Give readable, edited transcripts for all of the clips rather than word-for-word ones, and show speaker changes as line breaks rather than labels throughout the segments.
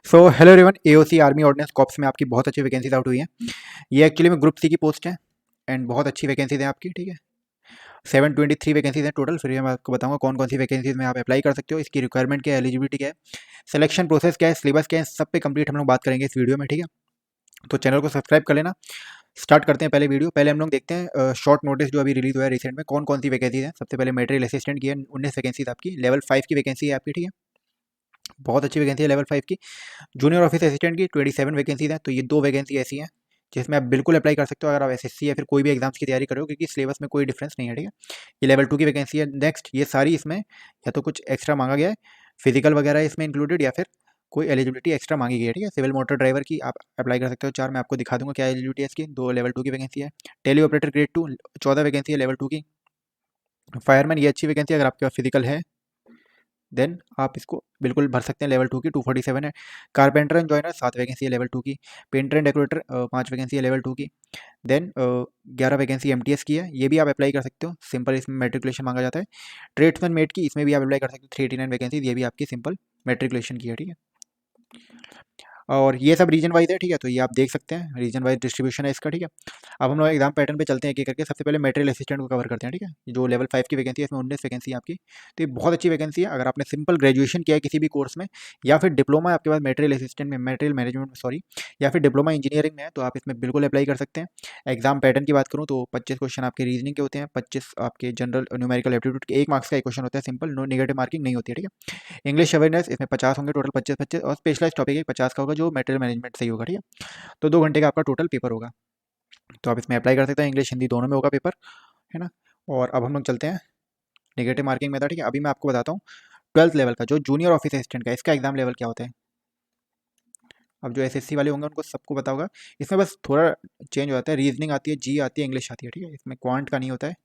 सो hello everyone, AOC army ordnance corps में आपकी बहुत अच्छी वैकेंसीज आउट हुई हैं। ये एक्चुअली में ग्रुप सी की पोस्ट है एंड बहुत अच्छी वैकेंसीज हैं आपकी। ठीक है, 723 वैकेंसीज हैं टोटल। फिर मैं आपको बताऊंगा कौन कौन सी वैकेंसीज में आप अप्लाई कर सकते हो, इसकी रिक्वायरमेंट क्या है, एलिजिबिलिटी क्या है, सिलेक्शन प्रोसेस क्या है, सिलेबस क्या है, सब पे कंप्लीट हम लोग बात करेंगे इस वीडियो में। ठीक है, तो चैनल को सब्सक्राइब कर लेना। स्टार्ट करते हैं पहले वीडियो। पहले हम लोग देखते हैं शॉर्ट नोटिस जो अभी रिलीज हुआ है रिसेंट में, कौन कौन सी वैकेंसीज हैं। सबसे पहले मटेरियल असिस्टेंट की है 19 वैकेंसीज आपकी, लेवल 5 की वैकेंसी है आपकी। ठीक है, बहुत अच्छी वैकेंसी है लेवल 5 की। जूनियर ऑफिस असिस्टेंट की 27 वैकेंसीज हैं, तो ये दो वैकेंसी ऐसी हैं जिसमें आप बिल्कुल अप्लाई कर सकते हो अगर आप एसएससी या फिर कोई भी एग्जाम्स की तैयारी करो, क्योंकि सिलेबस में कोई डिफरेंस नहीं है। ठीक है, ये लेवल 2 की वैकेंसी है। नेक्स्ट, ये सारी इसमें या तो कुछ एक्स्ट्रा मांगा गया है, फिजिकल वगैरह इसमें इंक्लूडेड, या फिर कोई एलिजिबिलिटी एक्स्ट्रा मांगी गई है। ठीक है, सिविल मोटर ड्राइवर की आप अप्लाई कर सकते हो 4, मैं आपको दिखा दूंगा क्या एलिजिबिलिटी है इसकी। दो लेवल 2 की वैकेंसी है। टेली ऑपरेटर ग्रेड 2 14 वैकेंसी है लेवल 2 की। फायरमैन ये अच्छी वैकेंसी है, अगर आपके पास फिजिकल है देन आप इसको बिल्कुल भर सकते हैं। लेवल 2 की 247 है। कारपेंटर एंड जॉइनर 7 वैकेंसी है लेवल 2 की। पेंटर एंड डेकोरेटर 5 वैकेंसी है लेवल 2 की। देन 11 वैकेंसी एमटीएस की है, ये भी आप अप्लाई कर सकते हो। सिंपल इसमें मेट्रिकुलेशन मांगा जाता है। ट्रेड्समैन मेट की इसमें भी आप अप्लाई कर सकते हो, 389 वैकेंसी, ये भी आपकी सिंपल मेट्रिकुलेशन की है। ठीक है, और ये सब रीजन वाइज है। ठीक है, तो ये आप देख सकते हैं रीजन वाइज डिस्ट्रीब्यूशन है इसका। ठीक है, अब हम लोग एग्जाम पैटर्न पे चलते हैं एक एक करके। सबसे पहले मटेरियल असिस्टेंट को कवर करते हैं। ठीक है, जो लेवल 5 की वैकेंसी है इसमें 19 वैकेंसी है आपकी, तो ये बहुत अच्छी वैकेंसी है। अगर आपने सिंपल ग्रेजुएशन किया है किसी भी कोर्स में, या फिर डिप्लोमा है आपके पास मटेरियल असिस्टेंट में, मटेरियल मैनेजमेंट में सॉरी, या फिर डिप्लोमा इंजीनियरिंग में है, तो आप इसमें बिल्कुल अप्लाई कर सकते हैं। एग्जाम पैटर्न की बात करूँ तो 25 क्वेश्चन आपके रीजनिंग के होते हैं, 25 आपके जनरल न्यूमेरिकल एप्टीट्यूड के 1 मार्क्स का एक क्वेश्चन होता है सिंपल, नो नेगेटिव मार्किंग नहीं होती है। ठीक है, इंग्लिश अवेयरनेस इसमें 50 होंगे टोटल, 25-25, और स्पेशलाइज टॉपिक एक 50 का होगा जो मटेरियल मैनेजमेंट से ही होगा। ठीक है, तो 2 घंटे का आपका टोटल पेपर होगा, तो आप इसमें अप्लाई कर सकते हैं। इंग्लिश हिंदी दोनों में होगा पेपर, है ना। और अब हम लोग चलते हैं नेगेटिव मार्किंग मेथड। ठीक है, अभी मैं आपको बताता हूँ 12th लेवल का जो जूनियर ऑफिस असिस्टेंट का, इसका एग्जाम लेवल क्या होता है। अब जो एसएससी वाले होंगे उनको सबको पता होगा। इसमें बस थोड़ा चेंज हो जाता है, रीजनिंग आती है, जी आती है, इंग्लिश आती है। ठीक है, इसमें क्वांट का नहीं होता है।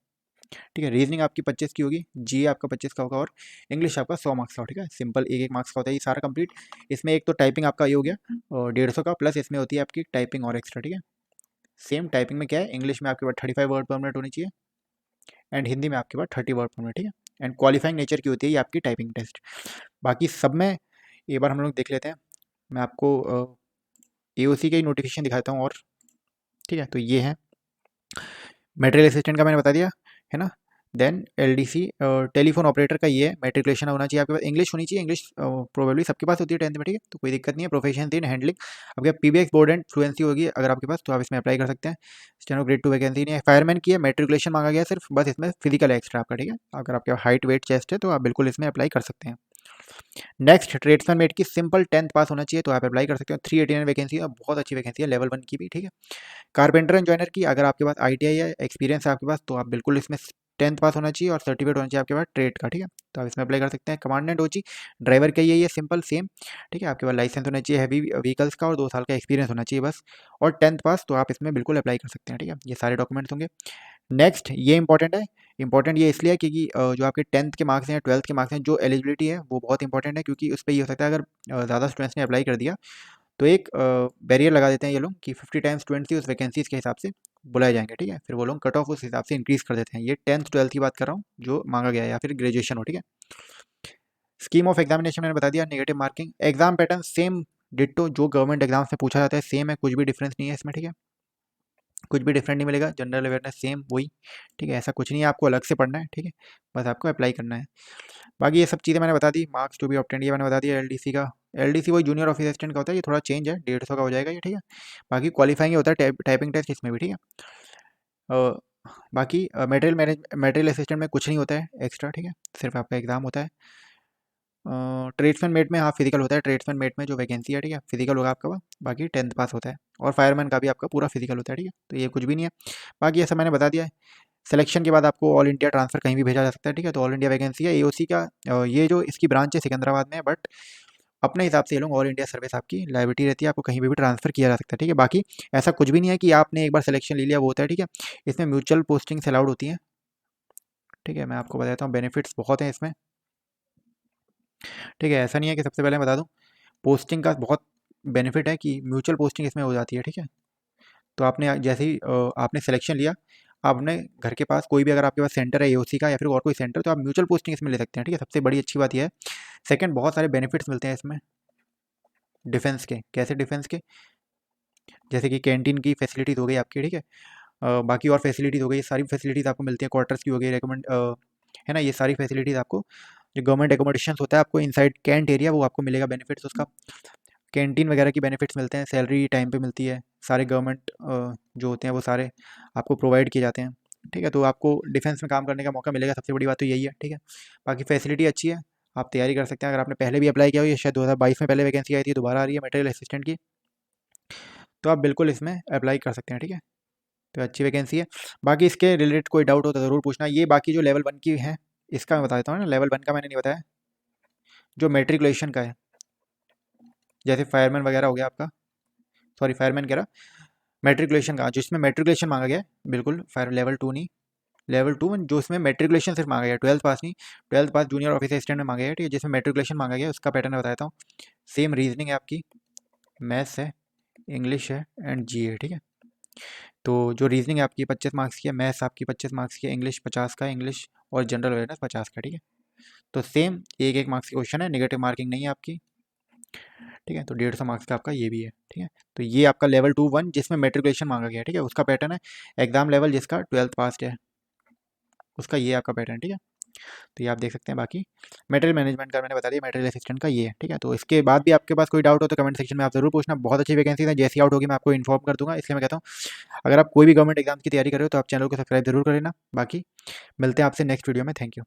ठीक है, रीजनिंग आपकी 25 की होगी, जी आपका 25 का होगा, और इंग्लिश आपका 100 मार्क्स का। ठीक है, सिंपल 1-1 मार्क्स का होता है ये सारा कंप्लीट। इसमें एक तो टाइपिंग आपका ये हो गया और 150 का, प्लस इसमें होती है आपकी टाइपिंग और एक्स्ट्रा। ठीक है, सेम टाइपिंग में क्या है, इंग्लिश में आपके पास 35 वर्ड पर मिनट होनी चाहिए, एंड हिंदी में आपके पास 30 वर्ड पर मिनट। ठीक है, एंड क्वालिफाइंग नेचर की होती है ये आपकी टाइपिंग टेस्ट। बाकी सब में एक बार हम लोग देख लेते हैं। मैं आपको एओसी का ही नोटिफिकेशन दिखाता हूँ। और ठीक है, तो ये है मटेरियल असिस्टेंट का, मैंने बता दिया, है ना। देन एलडीसी टेलीफोन ऑपरेटर का ये है, मेट्रिकुलेशन होना चाहिए आपके पास, इंग्लिश होनी चाहिए। इंग्लिश प्रोबेबली सबके पास होती है 10th में। ठीक है, तो कोई दिक्कत नहीं है। प्रोफेशनसी इन हैंडलिंग आपके पीबीएक्स बोर्ड एंड फ्लुएंसी होगी अगर आपके पास, तो आप इसमें अप्लाई कर सकते हैं। स्टेनो ग्रेड 2 वैकेंसी नहीं है। फायरमैन की है, मेट्रिकुलेशन मांगा गया है सिर्फ, बस इसमें फिजिकल है एक्स्ट्रा आपका। ठीक है, अगर आपके हाइट वेट चेस्ट है तो आप बिल्कुल इसमें अप्लाई कर सकते हैं। नेक्स्ट, ट्रेड्समैन मेट की सिंपल 10th पास होना चाहिए, तो आप अप्लाई कर सकते हो। 389 वैकेंसी है, बहुत अच्छी वैकेंसी है, लेवल 1 की भी। ठीक है, कारपेंटर एंड जॉइनर की अगर आपके पास आईटीआई है, एक्सपीरियंस है आपके पास, तो आप बिल्कुल इसमें 10th पास होना चाहिए और सर्टिफिकेट होना चाहिए आपके पास ट्रेड का। ठीक है, तो आप इसमें अप्लाई कर सकते हैं। कमांडेंट ओजी ड्राइवर का ये सिंपल सेम। ठीक है, आपके पास लाइसेंस होना चाहिए हैवी व्हीकल्स का, और 2 साल का एक्सपीरियंस होना चाहिए बस, और 10th पास, तो आप इसमें बिल्कुल अप्लाई कर सकते हैं। ठीक है, ये सारे डॉक्यूमेंट्स होंगे। नेक्स्ट, ये इंपॉर्टेंट है। इंपॉर्टेंट ये इसलिए है क्योंकि जो आपके 10th के मार्क्स हैं, 12th के मार्क्स हैं, जो एलिजिबिलिटी है वो बहुत इंपॉर्टेंट है, क्योंकि उस पर ये हो सकता है अगर ज़्यादा स्टूडेंट्स ने अप्लाई कर दिया तो एक बैरियर लगा देते हैं ये लोग कि 50 टाइम्स स्टूडेंट्स ही उस वैकेंसीज के हिसाब से बुलाए जाएंगे। ठीक है, फिर वो लोग कट ऑफ उस हिसाब से इंक्रीज कर देते हैं। ये 10th 12th की बात कर रहा हूँ जो मांगा गया है, या फिर ग्रेजुएशन हो। ठीक है, स्कीम ऑफ एग्जामिनेशन मैंने बता दिया। Negative marking, exam pattern same ditto जो गवर्नमेंट एग्जाम्स में पूछा जाता है सेम है, कुछ भी डिफरेंस नहीं है इसमें। ठीक है, कुछ भी डिफरेंट नहीं मिलेगा, जनरल अवेयरनेस सेम वही। ठीक है, ऐसा कुछ नहीं है आपको अलग से पढ़ना है। ठीक है, बस आपको अप्लाई करना है। बाकी ये सब चीज़ें मैंने बता दी। मार्क्स टू बी ऑब्टेन्ड ये मैंने बता दिया। एलडीसी का, एलडीसी वही जूनियर ऑफिस असिस्टेंट का होता है, ये थोड़ा चेंज है, 150 का हो जाएगा ये। ठीक है, बाकी क्वालिफाइंग होता है टाइपिंग टेस्ट इसमें भी। ठीक है, अ, बाकी मटेरियल असिस्टेंट में कुछ नहीं होता है एक्स्ट्रा। ठीक है, सिर्फ आपका एग्जाम होता है। ट्रेड्समैन मेट में हाँ फिजिकल होता है, ट्रेड्समैन मेट में जो वैकेंसी है। ठीक है, फिजिकल होगा आपका, बाकी 10th पास होता है। और फायरमैन का भी आपका पूरा फिजिकल होता है। ठीक है, तो ये कुछ भी नहीं है। बाकी ये सब मैंने बता दिया है। सिलेक्शन के बाद आपको ऑल इंडिया ट्रांसफर कहीं भी भेजा जा सकता है। ठीक है, तो ऑल इंडिया वैकेंसी है एओसी का। ये जो इसकी ब्रांच है सिकंदराबाद में है, बट अपने हिसाब से ये लोग ऑल इंडिया सर्विस आपकी लाइबिलिटी रहती है, आपको कहीं भी ट्रांसफर किया जा सकता है। ठीक है, बाकी ऐसा कुछ भी नहीं है कि आपने एक बार सिलेक्शन ले लिया वो होता है। ठीक है, इसमें म्यूचुअल पोस्टिंग्स अलाउड होती हैं। ठीक है, मैं आपको बताता हूँ, बेनिफिट्स बहुत हैं इसमें। ठीक है, ऐसा नहीं है कि सबसे पहले मैं बता दूँ, पोस्टिंग का बहुत बेनिफिट है कि म्यूचुअल पोस्टिंग इसमें हो जाती है। ठीक है, तो आपने जैसे ही आपने सिलेक्शन लिया, आपने घर के पास कोई भी अगर आपके पास सेंटर है एओसी का या फिर और कोई सेंटर, तो आप म्यूचुअल पोस्टिंग इसमें ले सकते हैं। ठीक है, सबसे बड़ी अच्छी बात यह है। सेकंड, बहुत सारे बेनिफिट्स मिलते हैं इसमें। डिफेंस के, कैसे डिफेंस के, जैसे कि कैंटीन की फैसिलिटीज़ हो गई आपकी, ठीक है। बाकी और फैसिलिटीज़ हो गई, ये सारी फैसिलिटीज़ आपको मिलती है, क्वार्टर्स की हो गई, रेकमेंड है ना, ये सारी फैसिलिटीज़ आपको, जो गवर्नमेंट एकोमोडेशन होता है आपको इनसाइड कैंट एरिया, वो आपको मिलेगा बेनिफिट्स उसका। कैंटीन वगैरह की बेनिफिट्स मिलते हैं, सैलरी टाइम पे मिलती है, सारे गवर्नमेंट जो होते हैं वो सारे आपको प्रोवाइड किए जाते हैं, ठीक है। तो आपको डिफेंस में काम करने का मौका मिलेगा, सबसे बड़ी बात तो यही है, ठीक है। बाकी फैसिलिटी अच्छी है, आप तैयारी कर सकते हैं। अगर आपने पहले भी अप्लाई किया हो, ये शायद 2022 में पहले वैकेंसी आई थी, दोबारा आ रही है मटेरियल असिस्टेंट की, तो आप बिल्कुल इसमें अप्लाई कर सकते हैं, ठीक है। तो अच्छी वैकेंसी है। बाकी इसके रिलेटेड कोई डाउट हो तो ज़रूर पूछना। ये बाकी जो लेवल 1 की है, इसका मैं बता देता हूँ ना, लेवल 1 का मैंने नहीं बताया, जो मेट्रिकुलेशन का है, जैसे फायरमैन वगैरह हो गया आपका, सॉरी फायरमैन कह रहा, मेट्रिकुलेशन का, जिसमें मेट्रिकुलेशन मांगा गया है, बिल्कुल फायर लेवल 2 नहीं, लेवल 2 में जो इसमें मेट्रिकुलेशन सिर्फ मांगा गया, 12th पास नहीं, 12th पास जूनियर ऑफिसर असिस्टेंट में मांगा गया है, ठीक है। जिसमें मेट्रिकुलेशन मांगा गया है, उसका पैटर्न मैं बताता हूँ। सेम रीजनिंग है आपकी, मैथ्स है, इंग्लिश है एंड जी है, ठीक है। तो जो रीजनिंग है आपकी 25 मार्क्स की है, मैथ्स आपकी 25 मार्क्स की है, इंग्लिश 50 का है, इंग्लिश और जनरल अवेयरनेस 50 का, ठीक है। तो सेम एक एक मार्क्स की क्वेश्चन है, नेगेटिव मार्किंग नहीं है आपकी, ठीक है। तो 150 मार्क्स का आपका ये भी है, ठीक है। तो ये आपका लेवल 2-1 जिसमें मेट्रिकुलेशन मांगा गया है, ठीक है, उसका पैटर्न है। एग्जाम लेवल जिसका 12th पास है, उसका ये आपका पैटर्न, ठीक है। तो ये आप देख सकते हैं। बाकी मटेरियल मैनेजमेंट का मैंने बता दिया, मटेरियल असिस्टेंट का ये है, ठीक है। तो इसके बाद भी आपके पास कोई डाउट हो तो कमेंट सेक्शन में आप जरूर पूछना। बहुत अच्छी वैकेंसी है, जैसी आउट होगी मैं आपको इन्फॉर्म कर दूंगा। इसलिए मैं कहता हूँ अगर आप कोई भी गवर्नमेंट एग्जाम की तैयारी कर रहे हो तो आप चैनल को सब्सक्राइब जरूर कर लेना। बाकी मिलते हैं आपसे नेक्स्ट वीडियो में। Thank you.